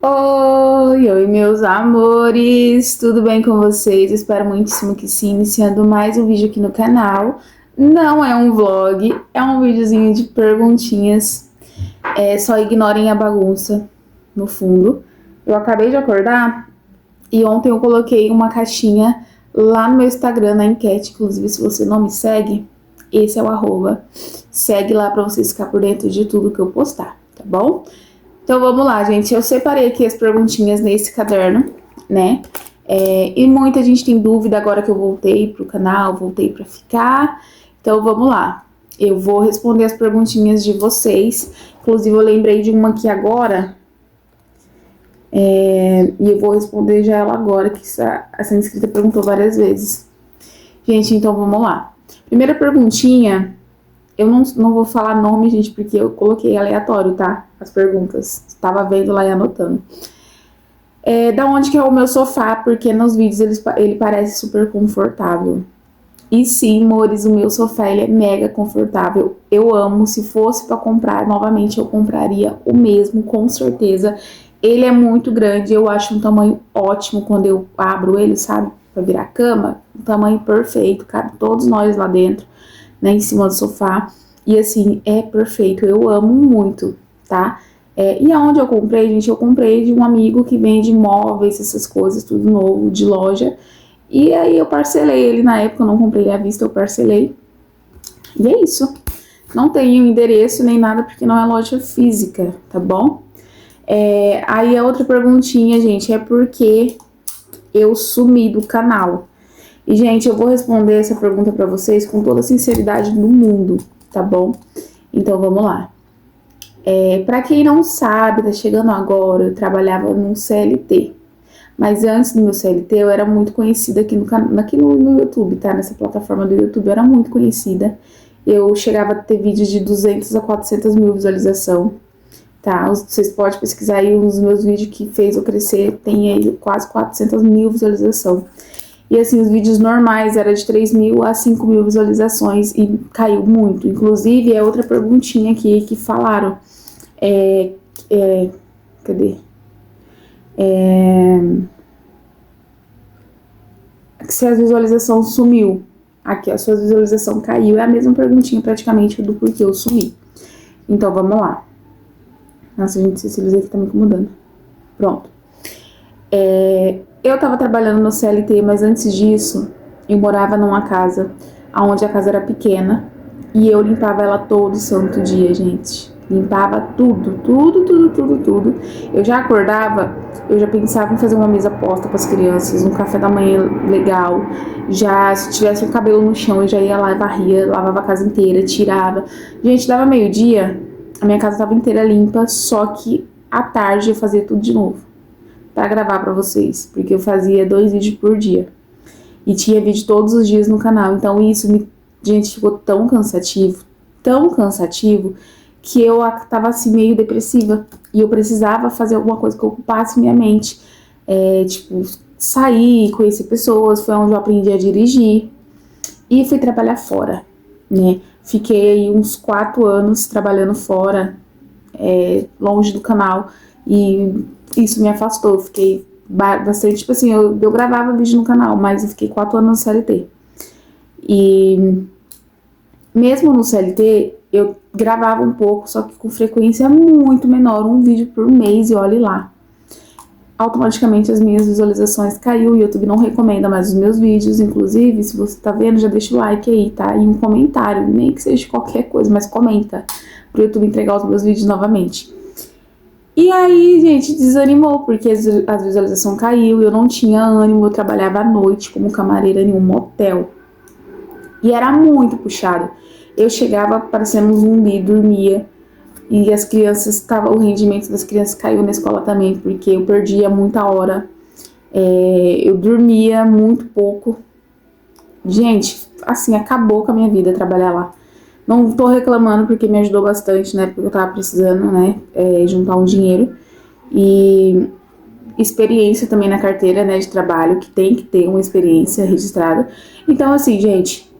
Oi, oi, meus amores, tudo bem com vocês? Espero muitíssimo que sim, iniciando mais um vídeo aqui no canal. Não é um vlog, é um videozinho de perguntinhas. Só ignorem a bagunça no fundo. Eu acabei de acordar e ontem eu coloquei uma caixinha lá no meu Instagram, na enquete. Inclusive, se você não me segue, esse é o arroba. Segue lá pra vocês ficar por dentro de tudo que eu postar, tá bom? Então vamos lá, gente. Eu separei aqui as perguntinhas nesse caderno, né? E muita gente tem dúvida agora que eu voltei pro canal, voltei pra ficar. Então vamos lá. Eu vou responder as perguntinhas de vocês. Inclusive eu lembrei de uma aqui agora. E eu vou responder já ela agora, que essa inscrita perguntou várias vezes. Gente, então vamos lá. Primeira perguntinha. Eu não vou falar nome, gente, porque eu coloquei aleatório, tá? As perguntas. Estava vendo lá e anotando. Da onde que é o meu sofá? Porque nos vídeos ele parece super confortável. E sim, amores, o meu sofá ele é mega confortável. Eu amo. Se fosse para comprar novamente, eu compraria o mesmo, com certeza. Ele é muito grande. Eu acho um tamanho ótimo quando eu abro ele, sabe? Para virar cama. Um tamanho perfeito. Cabe todos nós lá dentro, né? Em cima do sofá. E assim, é perfeito. Eu amo muito, tá? E aonde eu comprei, gente? Eu comprei de um amigo que vende móveis, essas coisas, tudo novo, de loja. E aí eu parcelei ele na época, eu não comprei à vista, eu parcelei. E é isso. Não tenho endereço nem nada, porque não é loja física, tá bom? Aí a outra perguntinha, gente, é porque eu sumi do canal. E, gente, eu vou responder essa pergunta pra vocês com toda a sinceridade do mundo, tá bom? Então, vamos lá. Pra quem não sabe, tá chegando agora, eu trabalhava num CLT. Mas antes do meu CLT, eu era muito conhecida aqui no YouTube, tá? Nessa plataforma do YouTube, eu era muito conhecida. Eu chegava a ter vídeos de 200 a 400 mil visualização, tá? Vocês podem pesquisar aí um dos meus vídeos que fez eu crescer, tem aí quase 400 mil visualização. E assim, os vídeos normais era de 3 mil a 5 mil visualizações e caiu muito. Inclusive, é outra perguntinha aqui que falaram. Cadê? Se a visualização sumiu. Aqui, a sua visualização caiu. É a mesma perguntinha praticamente do porquê eu sumi. Então, vamos lá. Nossa, gente, esse cílios aqui tá me incomodando. Pronto. Eu tava trabalhando no CLT, mas antes disso, eu morava numa casa, onde a casa era pequena, e eu limpava ela todo santo dia, gente. Limpava tudo, tudo, tudo, tudo, tudo. Eu já acordava, eu já pensava em fazer uma mesa posta para as crianças, um café da manhã legal. Já, se tivesse um cabelo no chão, eu já ia lá e varria, lavava a casa inteira, tirava. Gente, dava meio-dia, a minha casa tava inteira limpa, só que à tarde eu fazia tudo de novo para gravar para vocês, porque eu fazia 2 vídeos por dia. E tinha vídeo todos os dias no canal, então gente, ficou tão cansativo, que eu tava assim meio depressiva e eu precisava fazer alguma coisa que ocupasse minha mente, tipo, sair, conhecer pessoas. Foi onde eu aprendi a dirigir e fui trabalhar fora, né? Fiquei aí uns 4 anos trabalhando fora, longe do canal, e isso me afastou. Eu fiquei bastante, tipo assim, eu gravava vídeo no canal, mas eu fiquei 4 anos no CLT. E mesmo no CLT, eu gravava um pouco, só que com frequência muito menor, um vídeo por mês, e olhe lá. Automaticamente as minhas visualizações caiu, e o YouTube não recomenda mais os meus vídeos. Inclusive, se você tá vendo, já deixa o like aí, tá? E um comentário, nem que seja qualquer coisa, mas comenta, pro YouTube entregar os meus vídeos novamente. E aí, gente, desanimou, porque a visualização caiu, eu não tinha ânimo, eu trabalhava à noite como camareira em um motel. E era muito puxado. Eu chegava parecendo um zumbi, dormia. E as crianças, o rendimento das crianças caiu na escola também, porque eu perdia muita hora. Eu dormia muito pouco. Gente, assim, acabou com a minha vida trabalhar lá. Não tô reclamando, porque me ajudou bastante, né? Porque eu tava precisando, né? Juntar um dinheiro. E experiência também na carteira, né? De trabalho, que tem que ter uma experiência registrada. Então, assim, gente,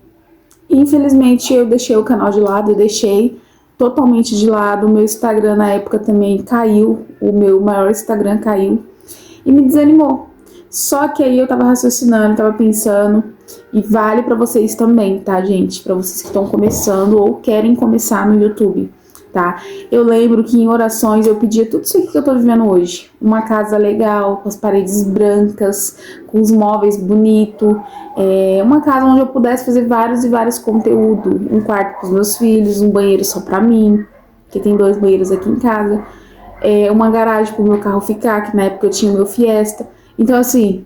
infelizmente eu deixei o canal de lado, eu deixei. totalmente de lado. O meu Instagram na época também caiu, o meu maior Instagram caiu e me desanimou. Só que aí eu tava raciocinando, tava pensando, e vale pra vocês também, tá, gente? Pra vocês que estão começando ou querem começar no YouTube, tá? Eu lembro que em orações eu pedia tudo isso aqui que eu tô vivendo hoje. Uma casa legal, com as paredes brancas, com os móveis bonitos, uma casa onde eu pudesse fazer vários e vários conteúdos. Um quarto pros meus filhos, um banheiro só pra mim, que tem 2 banheiros aqui em casa. Uma garagem pro meu carro ficar, que na época eu tinha o meu Fiesta. Então, assim,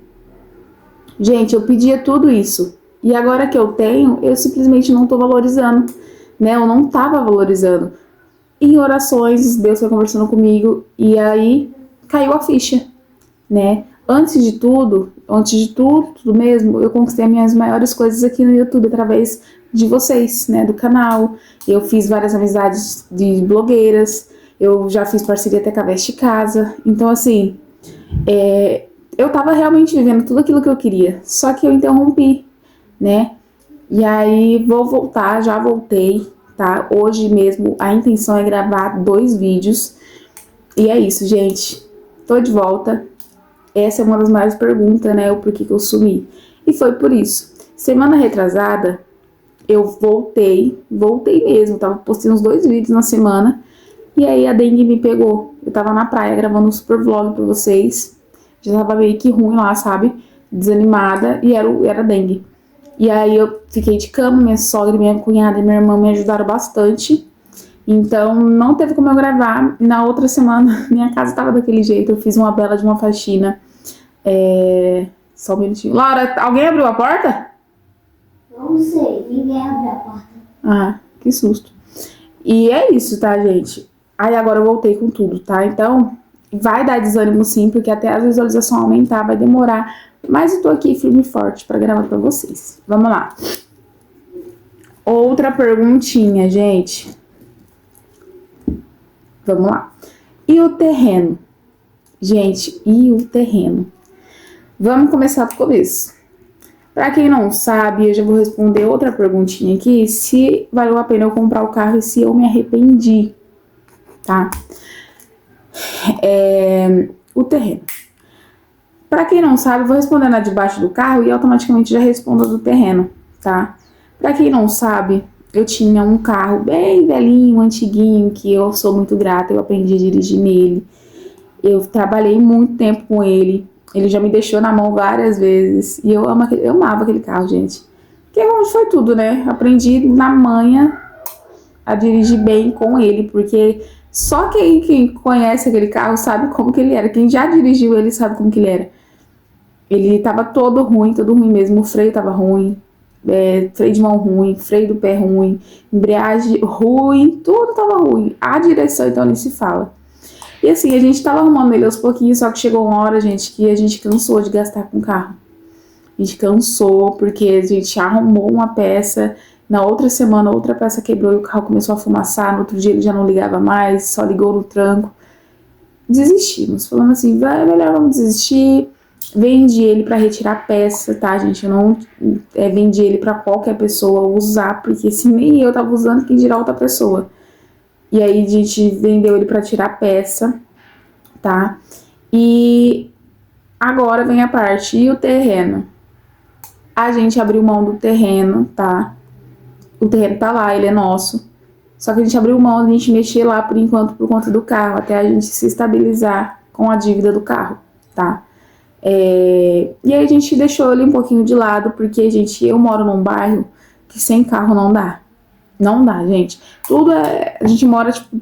gente, eu pedia tudo isso. E agora que eu tenho, eu simplesmente não tô valorizando, né? Eu não tava valorizando. Em orações, Deus foi conversando comigo e aí caiu a ficha, né? Antes de tudo mesmo, eu conquistei as minhas maiores coisas aqui no YouTube através de vocês, né? Do canal. Eu fiz várias amizades de blogueiras, eu já fiz parceria até com a Veste Casa. Então, assim, eu tava realmente vivendo tudo aquilo que eu queria, só que eu interrompi, né? E aí vou voltar, já voltei, tá? Hoje mesmo a intenção é gravar 2 vídeos. E é isso, gente. Tô de volta. Essa é uma das maiores perguntas, né? O porquê que eu sumi. E foi por isso. Semana retrasada, eu voltei mesmo. Tava postando uns 2 vídeos na semana. E aí a dengue me pegou. Eu tava na praia gravando um super vlog pra vocês. Já tava meio que ruim lá, sabe? Desanimada. E era dengue. E aí eu fiquei de cama, minha sogra, minha cunhada e minha irmã me ajudaram bastante. Então não teve como eu gravar. Na outra semana minha casa tava daquele jeito. Eu fiz uma bela de uma faxina. Só um minutinho. Laura, alguém abriu a porta? Não sei, ninguém abriu a porta. Ah, que susto. E é isso, tá, gente? Aí agora eu voltei com tudo, tá? Então vai dar desânimo sim, porque até a visualização aumentar vai demorar. Mas eu tô aqui firme e forte pra gravar pra vocês. Vamos lá. Outra perguntinha, gente. Vamos lá. E o terreno? Gente, e o terreno? Vamos começar do começo. Pra quem não sabe, eu já vou responder outra perguntinha aqui. Se valeu a pena eu comprar o carro e se eu me arrependi, tá? O terreno. Pra quem não sabe, eu vou responder na de baixo do carro e automaticamente já respondo a do terreno, tá? Pra quem não sabe, eu tinha um carro bem velhinho, antiguinho, que eu sou muito grata, eu aprendi a dirigir nele. Eu trabalhei muito tempo com ele, ele já me deixou na mão várias vezes e eu amava aquele carro, gente. Porque foi tudo, né? Aprendi na manha a dirigir bem com ele, porque só quem conhece aquele carro sabe como que ele era. Quem já dirigiu ele sabe como que ele era. Ele tava todo ruim mesmo, o freio tava ruim, freio de mão ruim, freio do pé ruim, embreagem ruim, tudo tava ruim. A direção, então, nem se fala. E assim, a gente tava arrumando ele aos pouquinhos, só que chegou uma hora, gente, que a gente cansou de gastar com o carro. A gente cansou, porque a gente arrumou uma peça, na outra semana outra peça quebrou e o carro começou a fumaçar, no outro dia ele já não ligava mais, só ligou no tranco. Desistimos, falando assim, melhor vamos desistir. Vendi ele para retirar a peça, tá, gente? Eu não vendi ele para qualquer pessoa usar, porque se nem eu tava usando, quem dirá outra pessoa. E aí a gente vendeu ele para tirar a peça, tá? E agora vem a parte, e o terreno? A gente abriu mão do terreno, tá? O terreno tá lá, ele é nosso. Só que a gente abriu mão, a gente mexer lá por enquanto por conta do carro, até a gente se estabilizar com a dívida do carro, tá? E aí a gente deixou ele um pouquinho de lado, porque, gente, eu moro num bairro que sem carro não dá. Não dá, gente. A gente mora, tipo,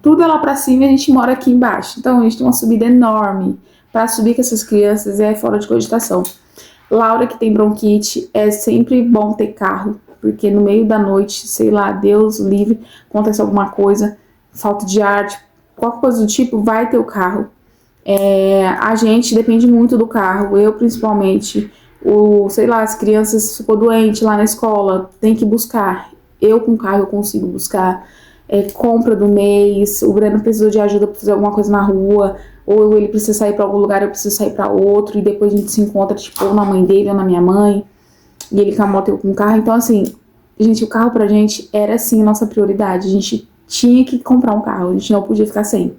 tudo é lá pra cima e a gente mora aqui embaixo. Então a gente tem uma subida enorme. Pra subir com essas crianças é fora de cogitação. Laura, que tem bronquite, é sempre bom ter carro, porque no meio da noite, sei lá, Deus livre, acontece alguma coisa, falta de ar, tipo, qualquer coisa do tipo, vai ter o carro. A gente depende muito do carro, eu principalmente. Sei lá, as crianças ficou doente lá na escola, tem que buscar. Eu com carro eu consigo buscar. Compra do mês, o Breno precisou de ajuda para fazer alguma coisa na rua, ou ele precisa sair para algum lugar, eu preciso sair para outro, e depois a gente se encontra, tipo, ou na mãe dele ou na minha mãe, e ele com a moto, eu com o carro. Então, assim, gente, o carro pra gente era, assim, nossa prioridade. A gente tinha que comprar um carro, a gente não podia ficar sem,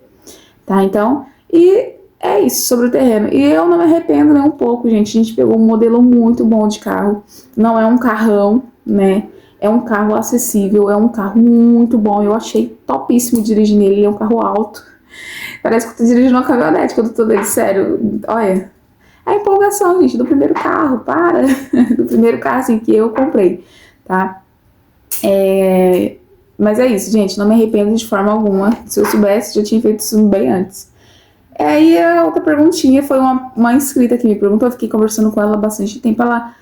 tá? Então, e é isso sobre o terreno. E eu não me arrependo nem um pouco, gente. A gente pegou um modelo muito bom de carro. Não é um carrão, né? É um carro acessível, é um carro muito bom. Eu achei topíssimo dirigir nele. Ele é um carro alto. Parece que eu tô dirigindo uma caminhonete quando eu tô dele, sério. Olha, a empolgação, gente, do primeiro carro, para. Do primeiro carro, assim, que eu comprei, tá? Mas é isso, gente. Não me arrependo de forma alguma. Se eu soubesse, já tinha feito isso bem antes. Aí a outra perguntinha foi uma inscrita que me perguntou. Eu fiquei conversando com ela bastante tempo. Ela,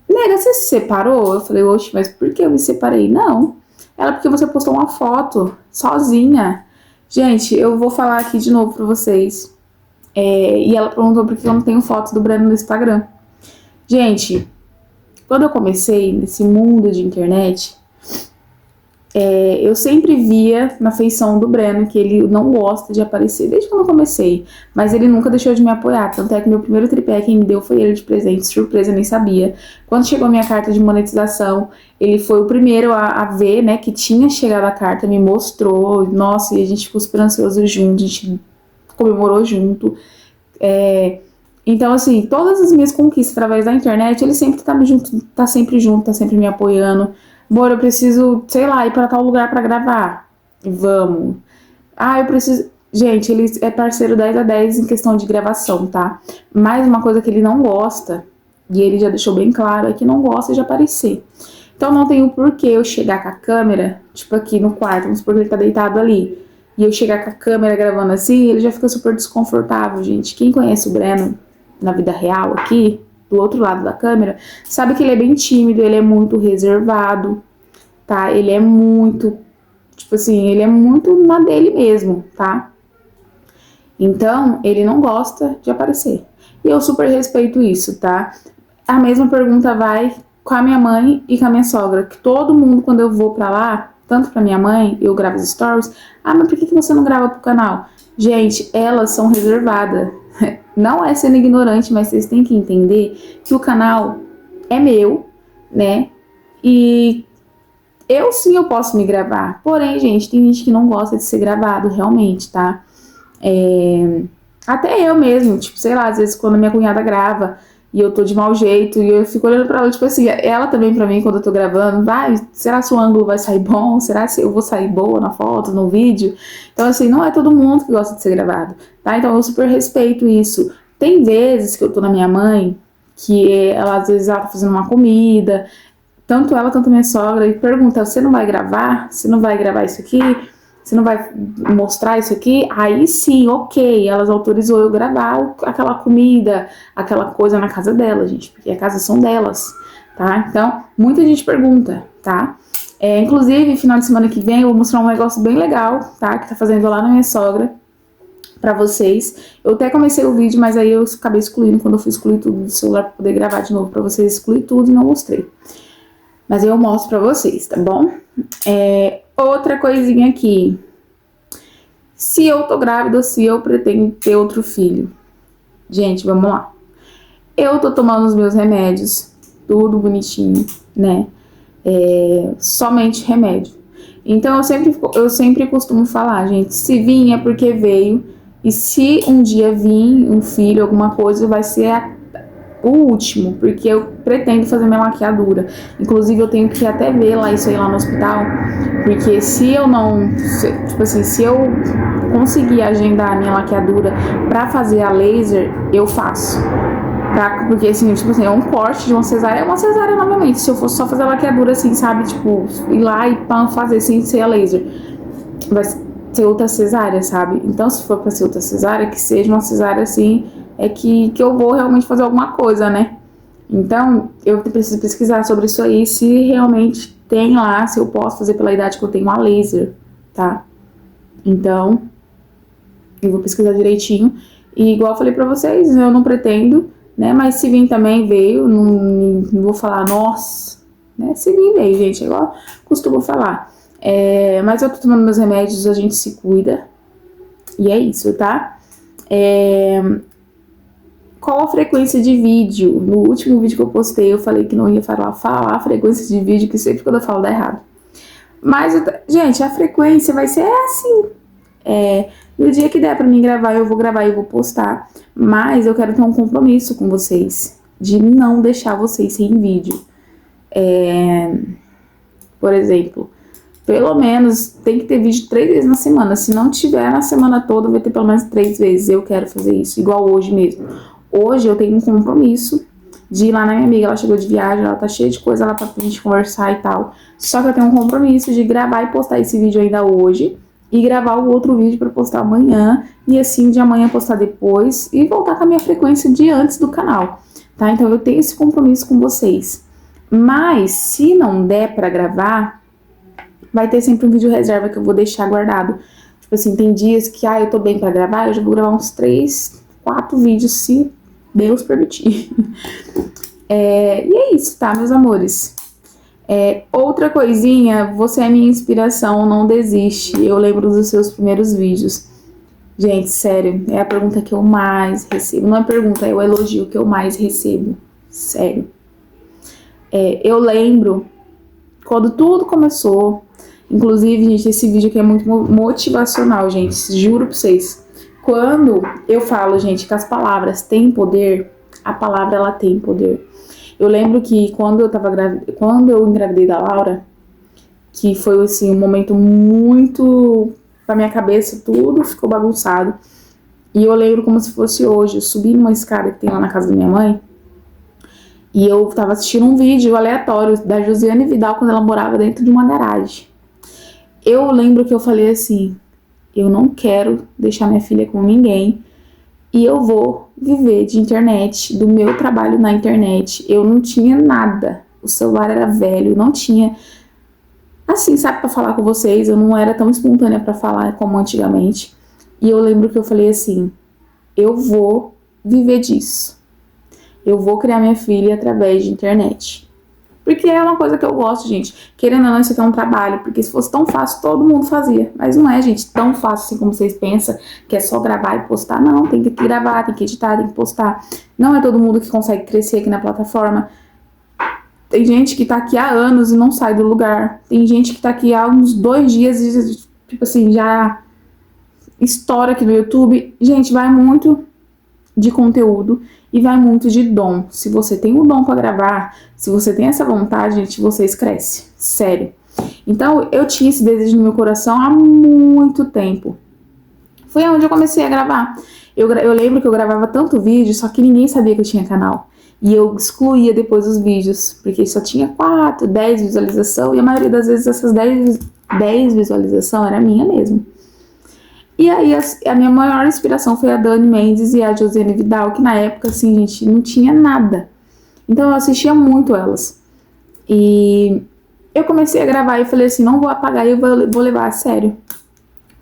nega, você se separou? Eu falei, oxe, mas por que eu me separei? Não. Ela, porque você postou uma foto sozinha. Gente, eu vou falar aqui de novo pra vocês. E ela perguntou por que eu não tenho fotos do Breno no Instagram. Gente, quando eu comecei nesse mundo de internet, eu sempre via na feição do Breno que ele não gosta de aparecer, desde quando eu comecei. Mas ele nunca deixou de me apoiar. Tanto é que meu primeiro tripé quem me deu foi ele de presente, surpresa, eu nem sabia. Quando chegou a minha carta de monetização, ele foi o primeiro a ver, né, que tinha chegado a carta, me mostrou. Nossa, e a gente ficou super ansioso junto, a gente comemorou junto. Então, assim, todas as minhas conquistas através da internet, ele sempre tá sempre junto, tá sempre me apoiando. Bora, eu preciso, sei lá, ir pra tal lugar pra gravar. Vamos. Eu preciso... Gente, ele é parceiro 10 a 10 em questão de gravação, tá? Mas uma coisa que ele não gosta, e ele já deixou bem claro, é que não gosta de aparecer. Então não tem o porquê eu chegar com a câmera, tipo aqui no quarto, vamos supor que ele tá deitado ali, e eu chegar com a câmera gravando assim, ele já fica super desconfortável, gente. Quem conhece o Breno na vida real aqui, do outro lado da câmera, sabe que ele é bem tímido, ele é muito reservado, tá? Ele é muito, tipo assim, ele é muito na dele mesmo, tá? Então, ele não gosta de aparecer. E eu super respeito isso, tá? A mesma pergunta vai com a minha mãe e com a minha sogra, que todo mundo, quando eu vou pra lá, tanto pra minha mãe, eu gravo os stories, mas por que você não grava pro canal? Gente, elas são reservadas. Não é sendo ignorante, mas vocês têm que entender que o canal é meu, né? E eu posso me gravar. Porém, gente, tem gente que não gosta de ser gravado, realmente, tá? Até eu mesmo, tipo, sei lá, às vezes quando minha cunhada grava e eu tô de mau jeito e eu fico olhando pra ela, tipo assim, ela também pra mim quando eu tô gravando, será que o ângulo vai sair bom? Será que eu vou sair boa na foto, no vídeo? Então, assim, não é todo mundo que gosta de ser gravado, tá? Então eu super respeito isso. Tem vezes que eu tô na minha mãe, que ela, às vezes, ela tá fazendo uma comida, tanto ela quanto minha sogra, e pergunta, você não vai gravar? Você não vai gravar isso aqui? Você não vai mostrar isso aqui? Aí sim, ok, elas autorizou eu gravar aquela comida, aquela coisa na casa dela, gente, porque a casa são delas, tá? Então, muita gente pergunta, tá? Inclusive, final de semana que vem eu vou mostrar um negócio bem legal, tá? Que tá fazendo lá na minha sogra, pra vocês. Eu até comecei o vídeo, mas aí eu acabei excluindo quando eu fui excluir tudo do celular pra poder gravar de novo pra vocês, excluir tudo e não mostrei. Mas eu mostro pra vocês, tá bom? Outra coisinha aqui. Se eu tô grávida ou se eu pretendo ter outro filho. Gente, vamos lá. Eu tô tomando os meus remédios, tudo bonitinho, né? Somente remédio. Então eu sempre costumo falar, gente, se vir é porque veio. E se um dia vir um filho, alguma coisa, vai ser o último, porque eu pretendo fazer minha laqueadura. Inclusive, eu tenho que até ver isso aí lá no hospital, porque se eu conseguir agendar a minha laqueadura pra fazer a laser, eu faço. Porque, assim, é um corte de uma cesárea, é uma cesárea novamente. Se eu fosse só fazer a laqueadura, assim, sabe, tipo, ir lá e fazer sem ser a laser, vai ser outra cesárea, sabe? Então, se for pra ser outra cesárea, que seja uma cesárea, assim, que eu vou realmente fazer alguma coisa, né? Então, eu preciso pesquisar sobre isso aí, se realmente tem lá, se eu posso fazer pela idade que eu tenho a laser, tá? Então, eu vou pesquisar direitinho. E igual eu falei pra vocês, eu não pretendo, né? Mas se vir também veio, não vou falar, nossa, né? Se vir veio, gente, é igual eu costumo falar. Mas eu tô tomando meus remédios, a gente se cuida. E é isso, tá? qual a frequência de vídeo. No último vídeo que eu postei, eu falei que não ia falar a frequência de vídeo, que sempre quando eu falo dá errado. Mas, gente, a frequência vai ser assim. No dia que der pra mim gravar, eu vou gravar e eu vou postar. Mas eu quero ter um compromisso com vocês, de não deixar vocês sem vídeo. Por exemplo, pelo menos tem que ter vídeo 3 vezes na semana. Se não tiver na semana toda, vai ter pelo menos 3 vezes. Eu quero fazer isso, igual hoje mesmo. Hoje eu tenho um compromisso de ir lá na minha amiga. Ela chegou de viagem, ela tá cheia de coisa lá pra gente conversar e tal. Só que eu tenho um compromisso de gravar e postar esse vídeo ainda hoje. E gravar o outro vídeo pra postar amanhã. E assim, de amanhã postar depois. E voltar com a minha frequência de antes do canal. Tá? Então eu tenho esse compromisso com vocês. Mas, se não der pra gravar, vai ter sempre um vídeo reserva que eu vou deixar guardado. Tipo assim, tem dias que, eu tô bem pra gravar, eu já vou gravar uns 3, 4 vídeos, se Deus permitir. E é isso, tá, meus amores? Outra coisinha, você é minha inspiração, não desiste. Eu lembro dos seus primeiros vídeos. Gente, sério, é a pergunta que eu mais recebo. Não é pergunta, é o elogio que eu mais recebo. Sério. Eu lembro quando tudo começou. Inclusive, gente, esse vídeo aqui é muito motivacional, gente. Juro pra vocês. Quando eu falo, gente, que as palavras têm poder, a palavra, ela tem poder. Eu lembro que quando eu engravidei da Laura, que foi, assim, um momento muito... Pra minha cabeça, tudo ficou bagunçado. E eu lembro como se fosse hoje. Eu subi numa escada que tem lá na casa da minha mãe. E eu tava assistindo um vídeo aleatório da Josiane Vidal quando ela morava dentro de uma garagem. Eu lembro que eu falei assim, eu não quero deixar minha filha com ninguém e eu vou viver de internet, do meu trabalho na internet. Eu não tinha nada, o celular era velho, não tinha, assim, sabe, pra falar com vocês, eu não era tão espontânea pra falar como antigamente. E eu lembro que eu falei assim, eu vou viver disso. Eu vou criar minha filha através de internet. Porque é uma coisa que eu gosto, gente. Querendo ou não, isso aqui é um trabalho. Porque se fosse tão fácil, todo mundo fazia. Mas não é, gente, tão fácil assim como vocês pensam, que é só gravar e postar. Não, tem que gravar, tem que editar, tem que postar. Não é todo mundo que consegue crescer aqui na plataforma. Tem gente que tá aqui há anos e não sai do lugar. Tem gente que tá aqui há uns 2 dias e, tipo assim, já estoura aqui no YouTube. Gente, vai muito de conteúdo e vai muito de dom. Se você tem o dom pra gravar, se você tem essa vontade, gente, vocês crescem. Sério. Então, eu tinha esse desejo no meu coração há muito tempo. Foi onde eu comecei a gravar. Eu lembro que eu gravava tanto vídeo, só que ninguém sabia que eu tinha canal. E eu excluía depois os vídeos, porque só tinha 4, 10 visualizações, e a maioria das vezes essas 10 visualizações era minha mesmo. E aí a minha maior inspiração foi a Dani Mendes e a Josiane Vidal, que na época, assim, gente, não tinha nada. Então eu assistia muito elas. E eu comecei a gravar e falei assim, não vou apagar, eu vou levar a sério.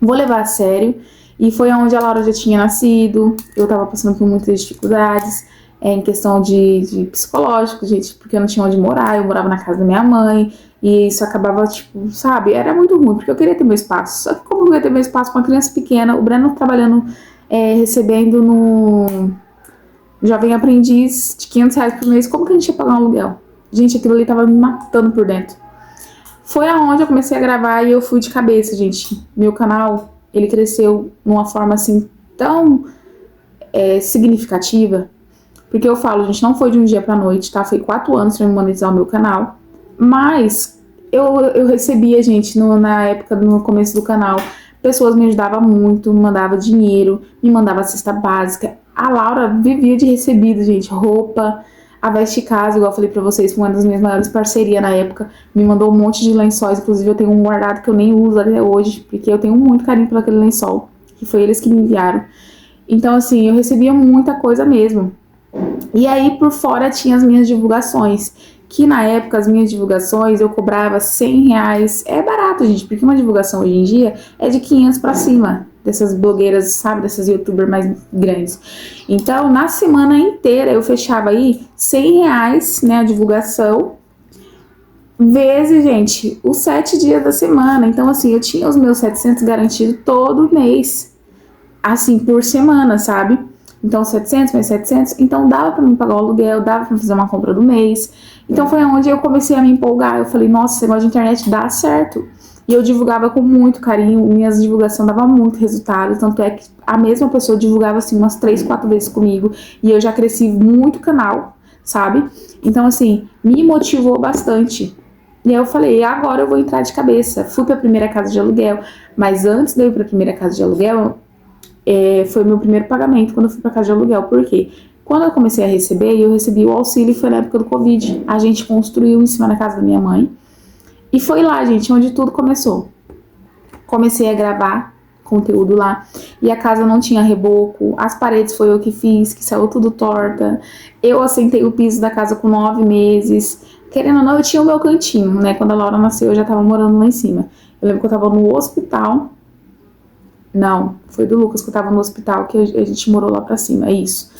Vou levar a sério. E foi onde a Laura já tinha nascido, eu tava passando por muitas dificuldades, em questão de psicológico, gente, porque eu não tinha onde morar, eu morava na casa da minha mãe, e isso acabava, tipo, sabe, era muito ruim, porque eu queria ter meu espaço. Só que como eu ia ter meu espaço com uma criança pequena, o Breno trabalhando, recebendo no Jovem Aprendiz de R$500 por mês, como que a gente ia pagar um aluguel? Gente, aquilo ali tava me matando por dentro. Foi aonde eu comecei a gravar e eu fui de cabeça, gente. Meu canal, ele cresceu de uma forma, assim, tão significativa. Porque eu falo, gente, não foi de um dia pra noite, tá? Foi 4 anos pra me monetizar o meu canal. Mas eu recebia, gente, na época, no começo do canal, pessoas me ajudavam muito, me mandavam dinheiro, me mandavam cesta básica. A Laura vivia de recebido, gente, roupa. A Veste Casa, igual eu falei pra vocês, foi uma das minhas maiores parcerias na época. Me mandou um monte de lençóis, inclusive eu tenho um guardado que eu nem uso até hoje, porque eu tenho muito carinho por aquele lençol, que foi eles que me enviaram. Então, assim, eu recebia muita coisa mesmo. E aí, por fora, tinha as minhas divulgações, que na época, as minhas divulgações, eu cobrava R$100. É barato, gente, porque uma divulgação hoje em dia é de 500 pra cima, dessas blogueiras, sabe, dessas youtubers mais grandes. Então, na semana inteira, eu fechava aí R$100, né, a divulgação, vezes, gente, os 7 dias da semana. Então, assim, eu tinha os meus 700 garantidos todo mês, assim, por semana, sabe? Então 700 mais 700, então dava pra mim pagar o aluguel, dava pra fazer uma compra do mês. Então foi onde eu comecei a me empolgar. Eu falei, nossa, esse negócio de internet dá certo. E eu divulgava com muito carinho, minhas divulgações davam muito resultado, tanto é que a mesma pessoa divulgava assim umas 3, 4 vezes comigo, e eu já cresci muito o canal, sabe? Então assim, me motivou bastante. E aí eu falei, agora eu vou entrar de cabeça. Fui pra primeira casa de aluguel, mas antes de eu ir pra primeira casa de aluguel, foi meu primeiro pagamento quando eu fui pra casa de aluguel. Por quê? Quando eu comecei a receber, eu recebi o auxílio, foi na época do Covid. A gente construiu em cima da casa da minha mãe. E foi lá, gente, onde tudo começou. Comecei a gravar conteúdo lá. E a casa não tinha reboco. As paredes foi eu que fiz, que saiu tudo torta. Eu assentei o piso da casa com 9 meses. Querendo ou não, eu tinha o meu cantinho, né? Quando a Laura nasceu, eu já tava morando lá em cima. Eu lembro que eu tava no hospital. Não, foi do Lucas que eu tava no hospital, que a gente morou lá pra cima, é isso.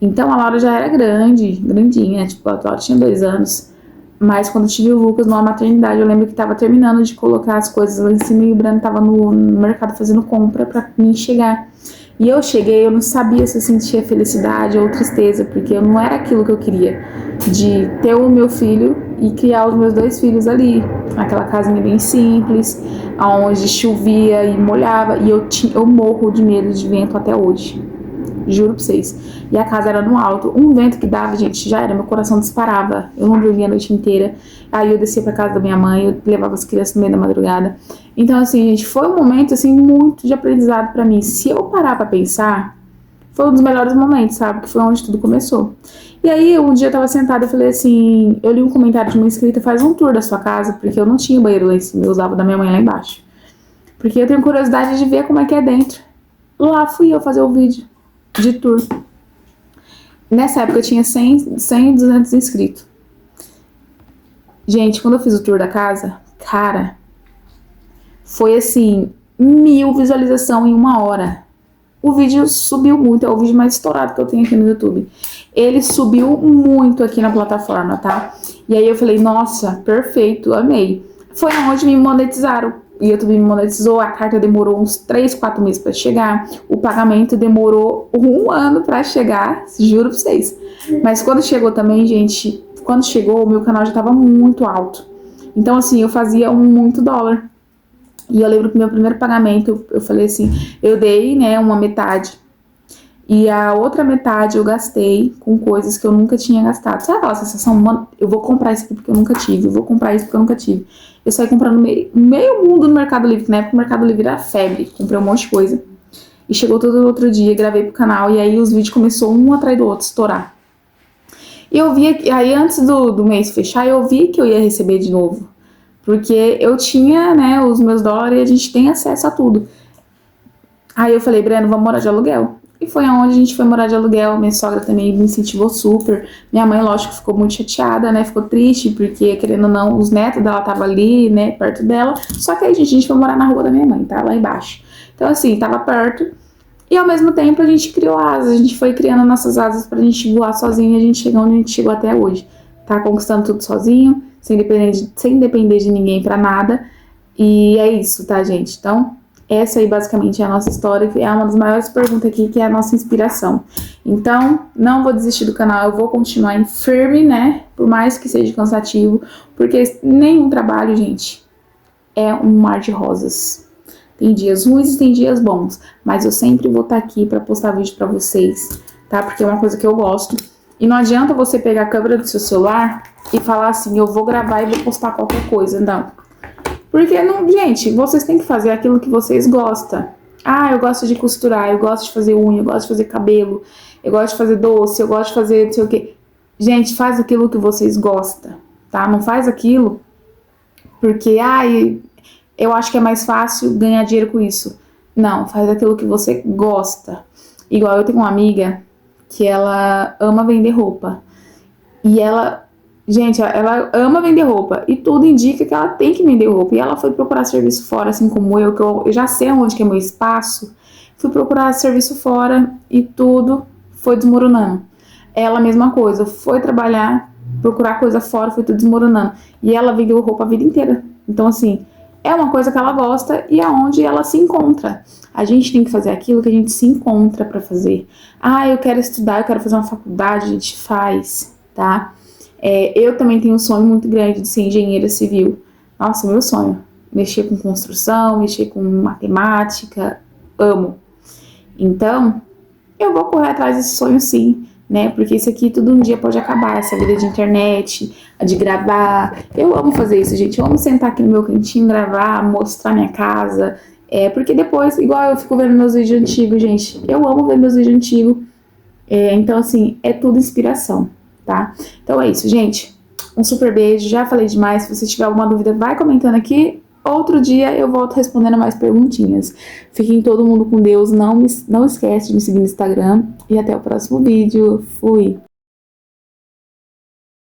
Então a Laura já era grandinha, tipo, a Laura tinha 2 anos. Mas quando eu tive o Lucas numa maternidade, eu lembro que tava terminando de colocar as coisas lá em cima e o Breno tava no mercado fazendo compra pra mim chegar. E eu cheguei, eu não sabia se eu sentia felicidade ou tristeza, porque eu não era aquilo que eu queria, de ter o meu filho e criar os meus 2 filhos ali, aquela casinha bem simples, onde chovia e molhava, e eu morro de medo de vento até hoje. Juro pra vocês. E a casa era no alto. Um vento que dava, gente, já era. Meu coração disparava. Eu não dormia a noite inteira. Aí eu descia pra casa da minha mãe. Eu levava as crianças no meio da madrugada. Então, assim, gente, foi um momento, assim, muito de aprendizado pra mim. Se eu parar pra pensar, foi um dos melhores momentos, sabe? Que foi onde tudo começou. E aí, um dia eu tava sentada e falei assim... Eu li um comentário de uma inscrita, faz um tour da sua casa. Porque eu não tinha banheiro lá em cima. Eu usava da minha mãe lá embaixo. Porque eu tenho curiosidade de ver como é que é dentro. Lá fui eu fazer o vídeo de tour. Nessa época eu tinha 100, 200 inscritos. Gente, quando eu fiz o tour da casa, cara, foi assim, 1000 visualizações em 1 hora. O vídeo subiu muito, é o vídeo mais estourado que eu tenho aqui no YouTube. Ele subiu muito aqui na plataforma, tá? E aí eu falei, nossa, perfeito, amei. Foi onde me monetizaram. O YouTube me monetizou, a carta demorou uns 3, 4 meses pra chegar. O pagamento demorou 1 ano pra chegar, juro pra vocês. Mas quando chegou também, gente, quando chegou, o meu canal já tava muito alto. Então, assim, eu fazia muito dólar. E eu lembro que meu primeiro pagamento, eu falei assim, eu dei, né, uma metade. E a outra metade eu gastei com coisas que eu nunca tinha gastado. Sabe aquela sensação, mano, eu vou comprar isso aqui porque eu nunca tive, eu vou comprar isso porque eu nunca tive. Eu saí comprando meio mundo no Mercado Livre, na época o Mercado Livre era febre, comprei um monte de coisa. E chegou todo outro dia, gravei pro canal, e aí os vídeos começaram um atrás do outro, estourar. E eu vi, aí antes do mês fechar, eu vi que eu ia receber de novo. Porque eu tinha, né, os meus dólares e a gente tem acesso a tudo. Aí eu falei, Breno, vamos morar de aluguel. E foi aonde a gente foi morar de aluguel. Minha sogra também me incentivou super. Minha mãe, lógico, ficou muito chateada, né? Ficou triste, porque, querendo ou não, os netos dela estavam ali, né? Perto dela. Só que aí, gente, a gente foi morar na rua da minha mãe, tá? Lá embaixo. Então, assim, tava perto. E, ao mesmo tempo, a gente criou asas. A gente foi criando nossas asas pra gente voar sozinho. E a gente chegou onde a gente chegou até hoje. Tá conquistando tudo sozinho, sem depender de ninguém pra nada. E é isso, tá, gente? Então... essa aí basicamente é a nossa história, que é uma das maiores perguntas aqui, que é a nossa inspiração. Então, não vou desistir do canal, eu vou continuar em firme, né? Por mais que seja cansativo, porque nenhum trabalho, gente, é um mar de rosas. Tem dias ruins e tem dias bons, mas eu sempre vou estar aqui para postar vídeo para vocês, tá? Porque é uma coisa que eu gosto. E não adianta você pegar a câmera do seu celular e falar assim, eu vou gravar e vou postar qualquer coisa, não. Porque, não, gente, vocês têm que fazer aquilo que vocês gostam. Ah, eu gosto de costurar, eu gosto de fazer unha, eu gosto de fazer cabelo, eu gosto de fazer doce, eu gosto de fazer não sei o quê. Gente, faz aquilo que vocês gostam, tá? Não faz aquilo porque, eu acho que é mais fácil ganhar dinheiro com isso. Não, faz aquilo que você gosta. Igual eu tenho uma amiga que ela ama vender roupa. E ela... gente, ela ama vender roupa e tudo indica que ela tem que vender roupa. E ela foi procurar serviço fora, assim como eu, que eu já sei onde que é meu espaço. Fui procurar serviço fora e tudo foi desmoronando. Ela, mesma coisa, foi trabalhar, procurar coisa fora, foi tudo desmoronando. E ela vendeu roupa a vida inteira. Então, assim, é uma coisa que ela gosta e é onde ela se encontra. A gente tem que fazer aquilo que a gente se encontra para fazer. Ah, eu quero estudar, eu quero fazer uma faculdade, a gente faz, tá? Eu também tenho um sonho muito grande de ser engenheira civil. Nossa, meu sonho. Mexer com construção, mexer com matemática, amo. Então, eu vou correr atrás desse sonho sim, né? Porque isso aqui tudo um dia pode acabar, essa vida de internet, de gravar. Eu amo fazer isso, gente. Eu amo sentar aqui no meu cantinho, gravar, mostrar minha casa. Porque depois, igual eu fico vendo meus vídeos antigos, gente. Eu amo ver meus vídeos antigos. Então, assim, é tudo inspiração, tá? Então é isso, gente. Um super beijo. Já falei demais. Se você tiver alguma dúvida, vai comentando aqui. Outro dia eu volto respondendo mais perguntinhas. Fiquem todo mundo com Deus. Não esquece de me seguir no Instagram. E até o próximo vídeo. Fui!